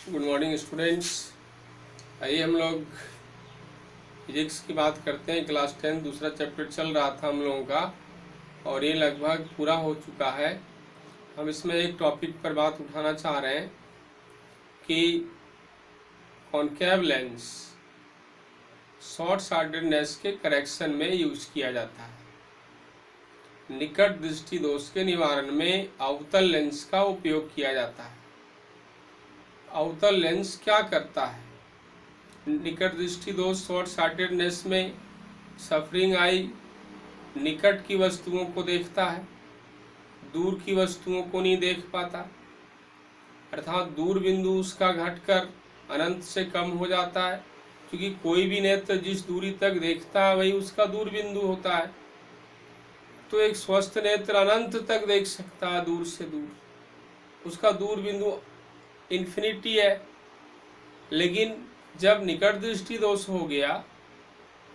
Good morning students. आइए हम लोग फिजिक्स की बात करते हैं। क्लास 10 दूसरा चैप्टर चल रहा था हम लोगों का और ये लगभग पूरा हो चुका है। हम इसमें एक टॉपिक पर बात उठाना चाह रहे हैं कि कॉनकेव लेंस शॉर्ट साइटेडनेस के करेक्शन में यूज किया जाता है। निकट दृष्टि दोष के निवारण में अवतल लेंस का उपयोग किया जाता है। अवतल लेंस क्या करता है? निकट दृष्टि दोष शॉर्ट साइटेडनेस में सफरिंग आई निकट की वस्तुओं को देखता है, दूर की वस्तुओं को नहीं देख पाता, अर्थात दूर बिंदु उसका घटकर अनंत से कम हो जाता है, क्योंकि कोई भी नेत्र जिस दूरी तक देखता है वही उसका दूर बिंदु होता है। तो एक स्वस्थ नेत्र अनंत तक देख सकता है, दूर से दूर, उसका दूर बिंदु इन्फिनिटी है। लेकिन जब निकट दृष्टि दोष हो गया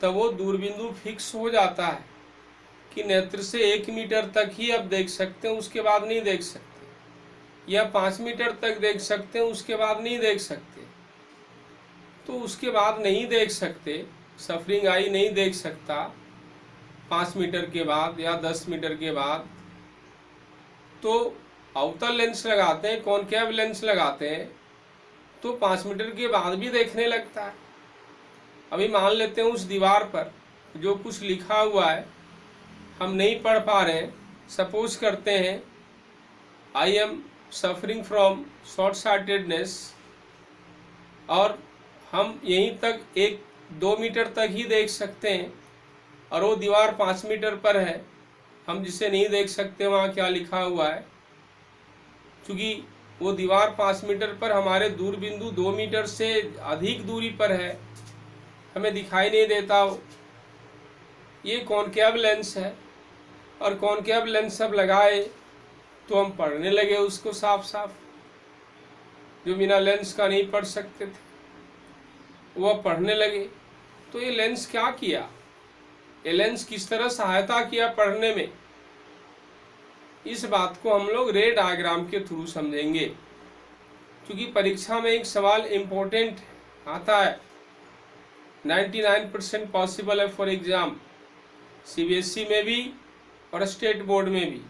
तब वो दूरबिंदु फिक्स हो जाता है कि नेत्र से 1 मीटर तक ही अब देख सकते हैं, उसके बाद नहीं देख सकते, या 5 मीटर तक देख सकते हैं, उसके बाद नहीं देख सकते। तो उसके बाद नहीं देख सकते, सफरिंग आई नहीं देख सकता 5 मीटर के बाद या 10 मीटर के बाद, तो अवतल लेंस लगाते हैं, कॉनकेव लेंस लगाते हैं, तो 5 मीटर के बाद भी देखने लगता है। अभी मान लेते हैं उस दीवार पर जो कुछ लिखा हुआ है हम नहीं पढ़ पा रहे हैं। सपोज करते हैं I am suffering from short sightedness, और हम यहीं तक 1-2 मीटर तक ही देख सकते हैं, और वो दीवार 5 मीटर पर है, हम जिसे नहीं देख सकते वहाँ क्या लिखा हुआ है, क्योंकि वो दीवार 5 मीटर पर हमारे दूर बिंदु 2 मीटर से अधिक दूरी पर है, हमें दिखाई नहीं देता। ये कॉनकेव लेंस है, और कॉनकेव लेंस सब लगाए तो हम पढ़ने लगे उसको साफ साफ। जो बिना लेंस का नहीं पढ़ सकते थे वह पढ़ने लगे। तो ये लेंस क्या किया, ये लेंस किस तरह सहायता किया पढ़ने में, इस बात को हम लोग रे डायग्राम के थ्रू समझेंगे। क्योंकि परीक्षा में एक सवाल इम्पोर्टेंट आता है, 99% पॉसिबल है फॉर एग्जाम, सीबीएसई में भी और स्टेट बोर्ड में भी,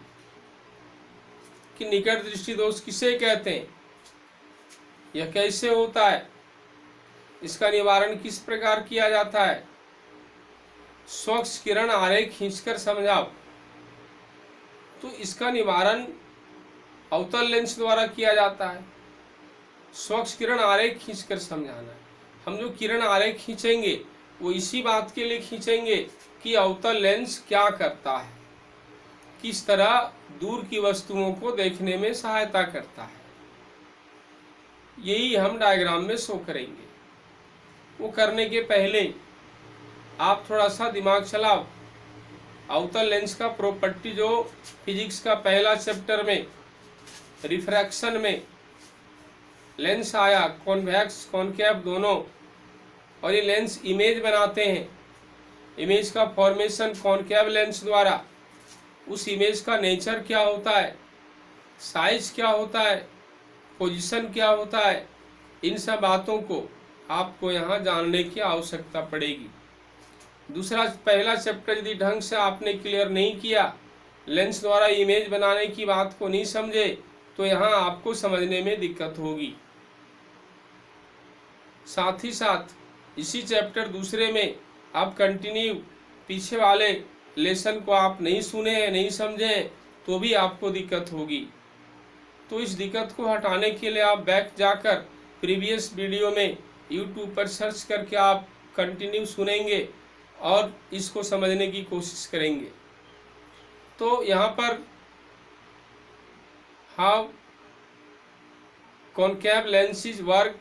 कि निकट दृष्टि दोष किसे कहते हैं, यह कैसे होता है, इसका निवारण किस प्रकार किया जाता है। स्वच्छ किरण आरेख खींचकर समझाओ। तो इसका निवारण अवतल लेंस द्वारा किया जाता है। स्वच्छ किरण आरेख खींचकर समझाना है। हम जो किरण आरेख खींचेंगे वो इसी बात के लिए खींचेंगे कि अवतल लेंस क्या करता है, किस तरह दूर की वस्तुओं को देखने में सहायता करता है, यही हम डायग्राम में शो करेंगे। वो करने के पहले आप थोड़ा सा दिमाग चलाओ। अवतल लेंस का प्रॉपर्टी जो फिजिक्स का पहला चैप्टर में रिफ्रैक्शन में लेंस आया, कॉन्वेक्स कॉनकेव दोनों, और ये लेंस इमेज बनाते हैं। इमेज का फॉर्मेशन कॉनकेव लेंस द्वारा, उस इमेज का नेचर क्या होता है, साइज क्या होता है, पोजीशन क्या होता है, इन सब बातों को आपको यहाँ जानने की आवश्यकता पड़ेगी। दूसरा पहला चैप्टर यदि ढंग से आपने क्लियर नहीं किया, लेंस द्वारा इमेज बनाने की बात को नहीं समझे, तो यहाँ आपको समझने में दिक्कत होगी। साथ ही साथ इसी चैप्टर दूसरे में आप कंटिन्यू पीछे वाले लेसन को आप नहीं सुने हैं, नहीं समझे हैं, तो भी आपको दिक्कत होगी। तो इस दिक्कत को हटाने के लिए आप बैक जाकर प्रीवियस वीडियो में यूट्यूब पर सर्च करके आप कंटिन्यू सुनेंगे और इसको समझने की कोशिश करेंगे। तो यहाँ पर how concave lenses work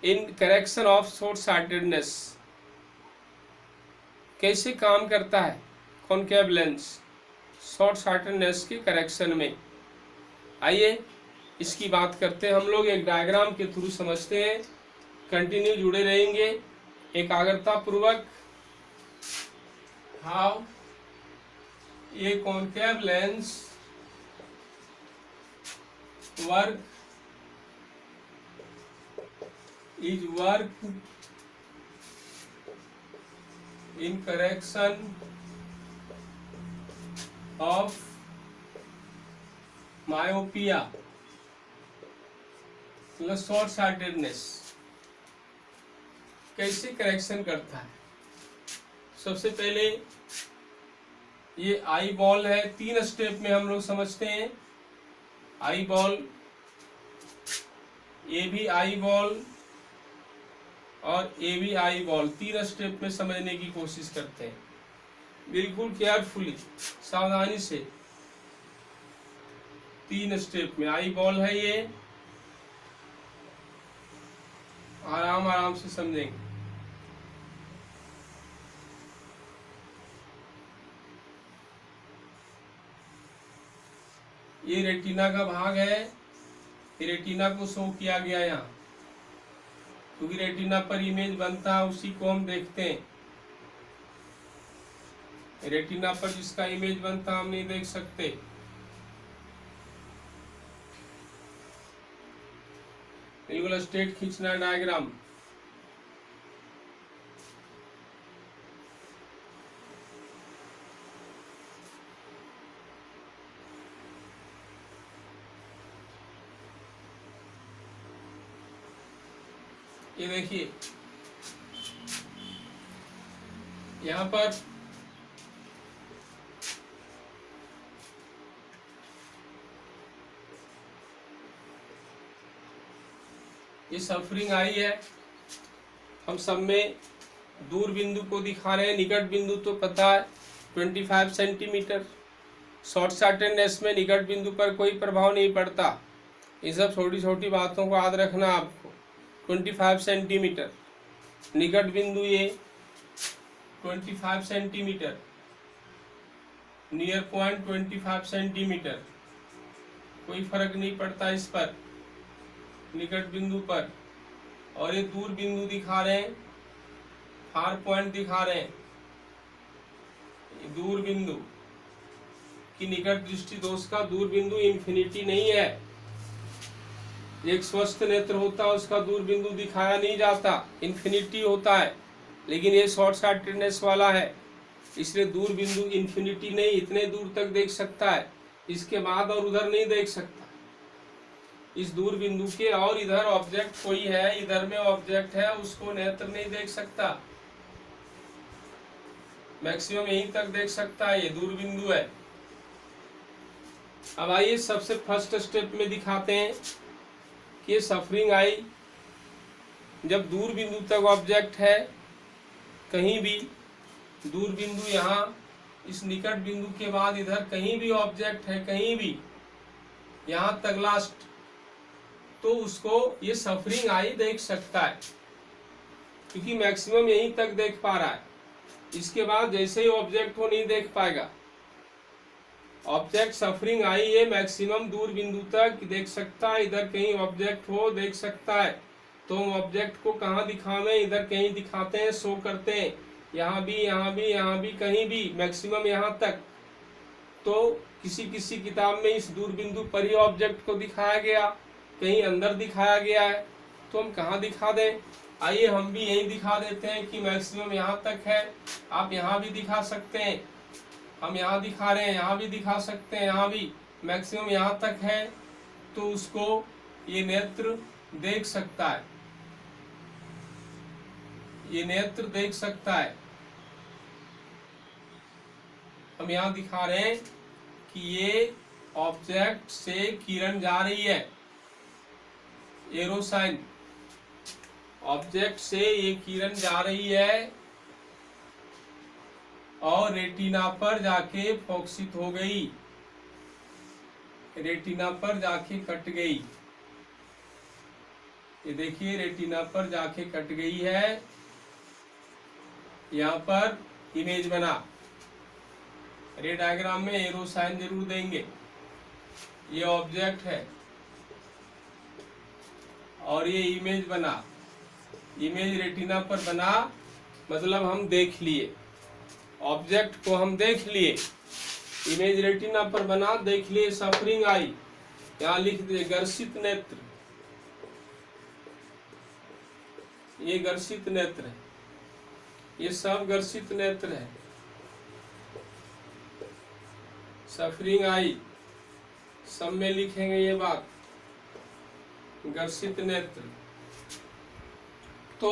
in correction of short sightedness, कैसे काम करता है कॉनकेव लेंस शॉर्ट साइटेडनेस के करेक्शन में। आइए इसकी बात करते हैं। हम लोग एक डायग्राम के थ्रू समझते हैं, कंटिन्यू जुड़े रहेंगे एकाग्रता पूर्वक। How a concave lens work is work in correction of myopia, मतलब शॉर्ट साइटेडनेस। कैसे करेक्शन करता है? सबसे पहले ये आई बॉल है, 3 स्टेप में हम लोग समझते हैं। आई बॉल, ये भी आई बॉल और ये भी आई बॉल, 3 स्टेप में समझने की कोशिश करते हैं, बिल्कुल केयरफुली, सावधानी से। 3 स्टेप में आई बॉल है, ये आराम आराम से समझेंगे। ये रेटिना का भाग है, ये रेटिना को शो किया गया यहाँ, क्योंकि रेटिना पर इमेज बनता है, उसी को हम देखते हैं। रेटिना पर जिसका इमेज बनता हम नहीं देख सकते। बिल्कुल स्ट्रेट खींचना डायग्राम। ये देखिए यहाँ पर ये सफरिंग आई है, हम सब में दूर बिंदु को दिखा रहे हैं, निकट बिंदु तो पता है 25 सेंटीमीटर। शॉर्ट साइटेडनेस में निकट बिंदु पर कोई प्रभाव नहीं पड़ता। ये सब छोटी छोटी बातों को याद रखना आपको। 25 सेंटीमीटर निकट बिंदु, ये 25 सेंटीमीटर, नियर पॉइंट 25 सेंटीमीटर, कोई फर्क नहीं पड़ता इस पर, निकट बिंदु पर। और ये दूर बिंदु दिखा रहे हैं, फार पॉइंट दिखा रहे हैं, दूर बिंदु की निकट दृष्टि दोष का दूर बिंदु इंफिनिटी नहीं है। एक स्वस्थ नेत्र होता है, उसका दूर बिंदु दिखाया नहीं जाता, इंफिनिटी होता है। लेकिन ये शॉर्ट साइटेडनेस वाला है, इसलिए दूर बिंदु इंफिनिटी नहीं, इतने दूर तक देख सकता है, इसके बाद और उधर नहीं देख सकता। इस दूर बिंदु के और इधर ऑब्जेक्ट कोई है, इधर में ऑब्जेक्ट है, उसको नेत्र नहीं देख सकता, मैक्सिमम यहीं तक देख सकता है, ये दूर बिंदु है। अब आइए सबसे फर्स्ट स्टेप में दिखाते हैं कि सफरिंग आई जब दूर बिंदु तक ऑब्जेक्ट है, कहीं भी दूर बिंदु यहाँ इस निकट बिंदु के बाद इधर कहीं भी ऑब्जेक्ट है, कहीं भी यहाँ तक लास्ट, तो उसको ये सफरिंग आई देख सकता है, क्योंकि मैक्सिमम यहीं तक देख पा रहा है। इसके बाद जैसे ही ऑब्जेक्ट को नहीं देख पाएगा। ऑब्जेक्ट सफरिंग आई है, मैक्सिमम दूर बिंदु तक देख सकता है, इधर कहीं ऑब्जेक्ट हो देख सकता है। तो हम ऑब्जेक्ट को कहाँ दिखावें, इधर कहीं दिखाते हैं, शो करते हैं, यहाँ भी, यहाँ भी, यहाँ भी, कहीं भी, मैक्सिमम यहाँ तक। तो किसी किसी किताब में इस दूर बिंदु पर ही ऑब्जेक्ट को दिखाया गया, कहीं अंदर दिखाया गया है, तो हम कहाँ दिखा दें? आइए हम भी यही दिखा देते हैं कि मैक्सिमम यहाँ तक है। आप यहाँ भी दिखा सकते हैं, हम यहाँ दिखा रहे हैं, यहाँ भी दिखा सकते हैं, यहाँ भी मैक्सिमम यहाँ तक है, तो उसको ये नेत्र देख सकता है, ये नेत्र देख सकता है। हम यहाँ दिखा रहे हैं कि ये ऑब्जेक्ट से किरण जा रही है, एरोसाइन ऑब्जेक्ट से ये किरण जा रही है और रेटिना पर जाके फोकसित हो गई, रेटिना पर जाके कट गई। ये देखिए रेटिना पर जाके कट गई है, यहाँ पर इमेज बना। रे डायग्राम में एरो साइन जरूर देंगे। ये ऑब्जेक्ट है और ये इमेज बना, इमेज रेटिना पर बना, मतलब हम देख लिए, ऑब्जेक्ट को हम देख लिए, इमेज रेटिना पर बना, देख लिए, सफरिंग आई। यहाँ लिख दे गर्षित नेत्र, ये घर्षित नेत्र है, ये सब घर्षित नेत्र है। सफरिंग आई, सब में लिखेंगे ये बात, घर्षित नेत्र। तो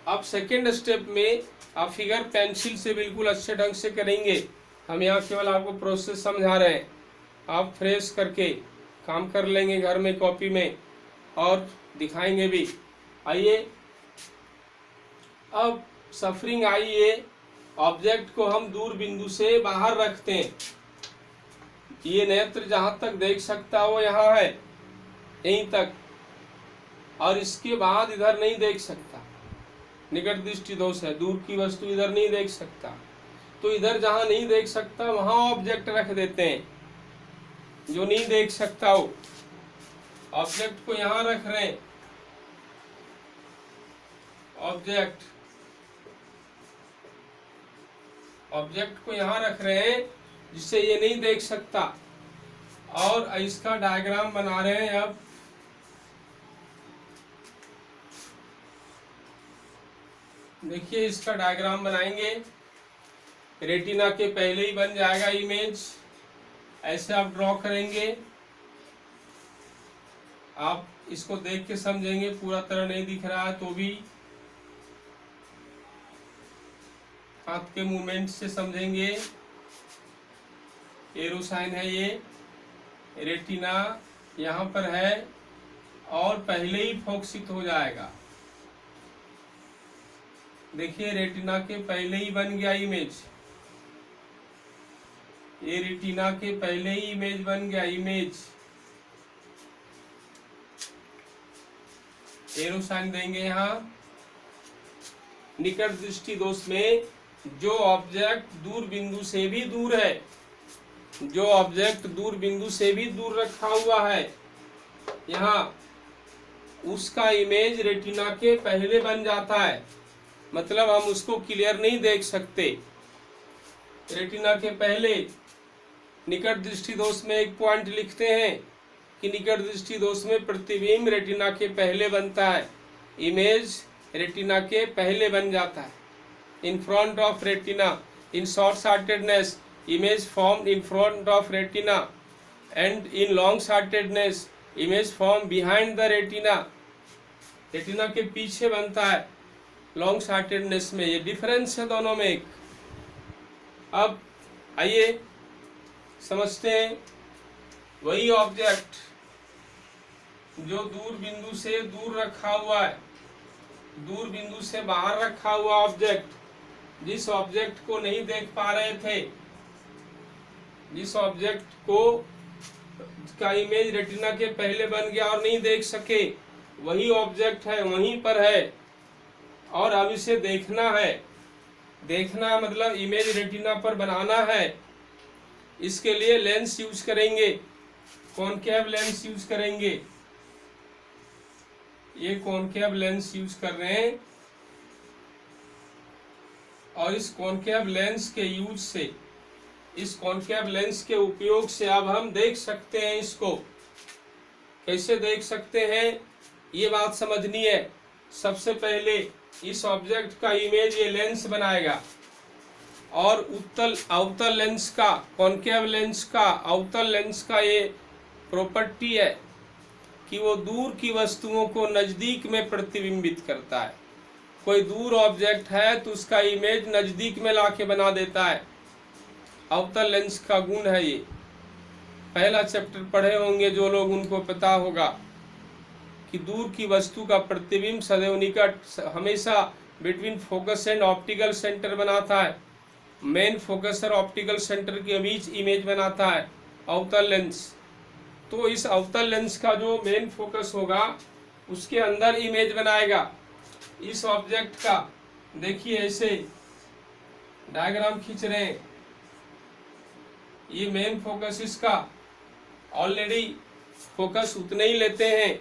अब सेकेंड स्टेप में आप फिगर पेंसिल से बिल्कुल अच्छे ढंग से करेंगे। हम यहाँ केवल आपको प्रोसेस समझा रहे हैं, आप फ्रेश करके काम कर लेंगे घर में कॉपी में और दिखाएंगे भी। आइए अब सफरिंग आई, ये ऑब्जेक्ट को हम दूर बिंदु से बाहर रखते हैं। ये नेत्र जहाँ तक देख सकता है वो यहाँ है, यहीं तक, और इसके बाद इधर नहीं देख सकता, निकट दृष्टि दोष है, दूर की वस्तु इधर नहीं देख सकता। तो इधर जहाँ नहीं देख सकता वहाँ ऑब्जेक्ट रख देते हैं, जो नहीं देख सकता वो ऑब्जेक्ट को यहाँ रख रहे हैं। ऑब्जेक्ट को यहाँ रख रहे हैं जिससे ये नहीं देख सकता, और इसका डायग्राम बना रहे हैं। अब देखिए इसका डायग्राम बनाएंगे, रेटिना के पहले ही बन जाएगा इमेज। ऐसे आप ड्रॉ करेंगे, आप इसको देख के समझेंगे, पूरा तरह नहीं दिख रहा है तो भी हाथ के मूवमेंट से समझेंगे। एरो साइन है ये, रेटिना यहाँ पर है और पहले ही फोकसित हो जाएगा। देखिए रेटिना के पहले ही बन गया इमेज, ये रेटिना के पहले ही इमेज बन गया। इमेज एरो साइन देंगे यहाँ। निकट दृष्टि दोष में जो ऑब्जेक्ट दूर बिंदु से भी दूर है, जो ऑब्जेक्ट दूर बिंदु से भी दूर रखा हुआ है यहाँ, उसका इमेज रेटिना के पहले बन जाता है। मतलब हम उसको क्लियर नहीं देख सकते। रेटिना के पहले निकट दृष्टि दोष में एक पॉइंट लिखते हैं कि निकट दृष्टि दोष में प्रतिबिंब रेटिना के पहले बनता है, इमेज रेटिना के पहले बन जाता है। In front of retina, in short sightedness, image form in front of retina, and in long sightedness, image form behind the retina. Retina के पीछे बनता है लॉन्ग साइटेडनेस में, ये डिफरेंस है दोनों में एक। अब आइए समझते हैं, वही ऑब्जेक्ट जो दूर बिंदु से दूर रखा हुआ है, दूर बिंदु से बाहर रखा हुआ ऑब्जेक्ट, जिस ऑब्जेक्ट को नहीं देख पा रहे थे, जिस ऑब्जेक्ट को का इमेज रेटिना के पहले बन गया और नहीं देख सके, वही ऑब्जेक्ट है, वहीं पर है और अब इसे देखना है। देखना मतलब इमेज रेटिना पर बनाना है। इसके लिए लेंस यूज करेंगे, कॉनकेव लेंस यूज करेंगे। ये कॉनकेव लेंस यूज कर रहे हैं और इस कॉनकेव लेंस के यूज से, इस कॉनकेव लेंस के उपयोग से अब हम देख सकते हैं। इसको कैसे देख सकते हैं ये बात समझनी है। सबसे पहले इस ऑब्जेक्ट का इमेज ये लेंस बनाएगा और उत्तल अवतल लेंस का, कॉनकेव लेंस का, अवतल लेंस का ये प्रॉपर्टी है कि वो दूर की वस्तुओं को नजदीक में प्रतिबिंबित करता है। कोई दूर ऑब्जेक्ट है तो उसका इमेज नजदीक में लाके बना देता है। अवतल लेंस का गुण है ये। पहला चैप्टर पढ़े होंगे जो लोग, उनको पता होगा कि दूर की वस्तु का प्रतिबिंब सदैव निकट, हमेशा between focus and optical centre बनाता है। मेन फोकस और ऑप्टिकल सेंटर के बीच इमेज बनाता है अवतल लेंस। तो इस अवतल लेंस का जो मेन फोकस होगा उसके अंदर इमेज बनाएगा इस ऑब्जेक्ट का। देखिए ऐसे डायग्राम खींच रहे हैं, ये मेन फोकस इसका, ऑलरेडी फोकस उतने ही लेते हैं।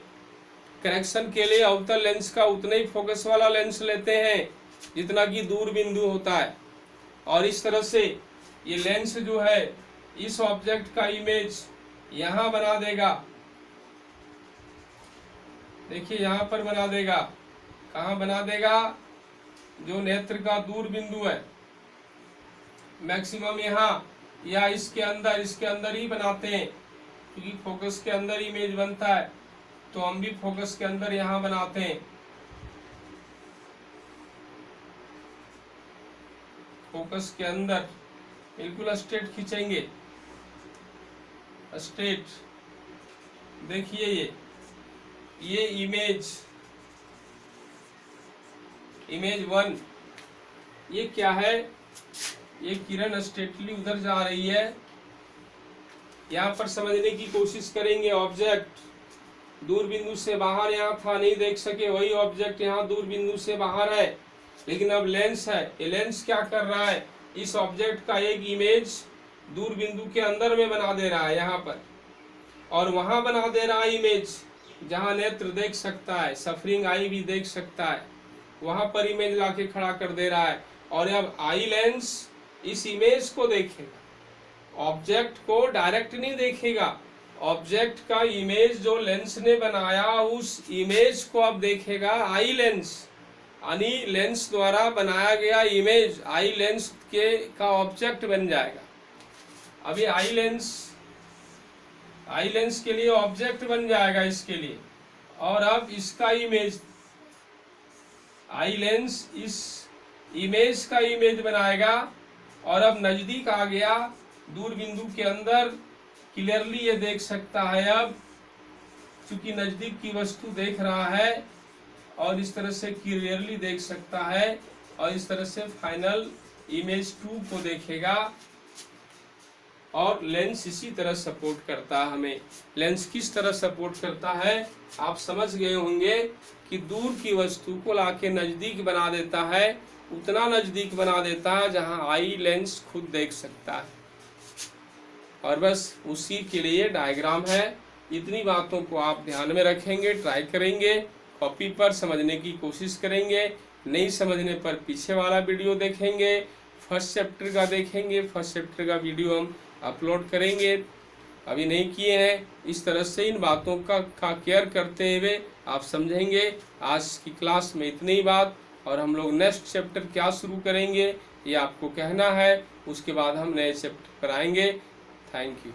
करेक्शन के लिए अवतल लेंस का उतना ही फोकस वाला लेंस लेते हैं जितना कि दूर बिंदु होता है। और इस तरह से ये लेंस जो है इस ऑब्जेक्ट का इमेज यहाँ बना देगा। देखिए यहाँ पर बना देगा। कहाँ बना देगा? जो नेत्र का दूर बिंदु है, मैक्सिमम यहाँ या इसके अंदर ही बनाते हैं, क्योंकि फोकस के अंदर इमेज बनता है, तो हम भी फोकस के अंदर यहाँ बनाते हैं। फोकस के अंदर बिल्कुल स्ट्रेट खींचेंगे, स्ट्रेट। देखिए ये इमेज 1, ये क्या है? ये किरण स्ट्रेटली उधर जा रही है। यहाँ पर समझने की कोशिश करेंगे। ऑब्जेक्ट दूर बिंदु से बाहर यहाँ था, नहीं देख सके, वही ऑब्जेक्ट यहाँ दूर बिंदु से बाहर है, लेकिन अब लेंस है। ये लेंस क्या कर रहा है? इस ऑब्जेक्ट का एक इमेज दूर बिंदु के अंदर में बना दे रहा है यहाँ पर, और वहां बना दे रहा है इमेज जहां नेत्र देख सकता है, सफरिंग आई भी देख सकता है, वहां पर इमेज लाके खड़ा कर दे रहा है। और अब आई लेंस इस इमेज को देखेगा, ऑब्जेक्ट को डायरेक्ट नहीं देखेगा। ऑब्जेक्ट का इमेज जो लेंस ने बनाया, उस इमेज को अब देखेगा आई लेंस, यानी लेंस द्वारा बनाया गया इमेज आई लेंस का ऑब्जेक्ट बन जाएगा। अभी आई लेंस के लिए ऑब्जेक्ट बन जाएगा इसके लिए, और अब इसका इमेज, आई लेंस इस इमेज का इमेज बनाएगा, और अब नजदीक आ गया, दूर बिंदु के अंदर क्लियरली ये देख सकता है। अब चूंकि नजदीक की वस्तु देख रहा है, और इस तरह से क्लियरली देख सकता है, और इस तरह से फाइनल इमेज 2 को देखेगा। और लेंस इसी तरह सपोर्ट करता है हमें। लेंस किस तरह सपोर्ट करता है आप समझ गए होंगे, कि दूर की वस्तु को लाके नजदीक बना देता है, उतना नजदीक बना देता है जहां आई लेंस खुद देख सकता है। और बस उसी के लिए डायग्राम है। इतनी बातों को आप ध्यान में रखेंगे, ट्राई करेंगे, कॉपी पर समझने की कोशिश करेंगे। नहीं समझने पर पीछे वाला वीडियो देखेंगे, फर्स्ट चैप्टर का देखेंगे। फर्स्ट चैप्टर का वीडियो हम अपलोड करेंगे, अभी नहीं किए हैं। इस तरह से इन बातों का केयर करते हुए आप समझेंगे। आज की क्लास में इतनी ही बात, और हम लोग नेक्स्ट चैप्टर क्या शुरू करेंगे ये आपको कहना है, उसके बाद हम नए चैप्टर पर आएंगे। Thank you.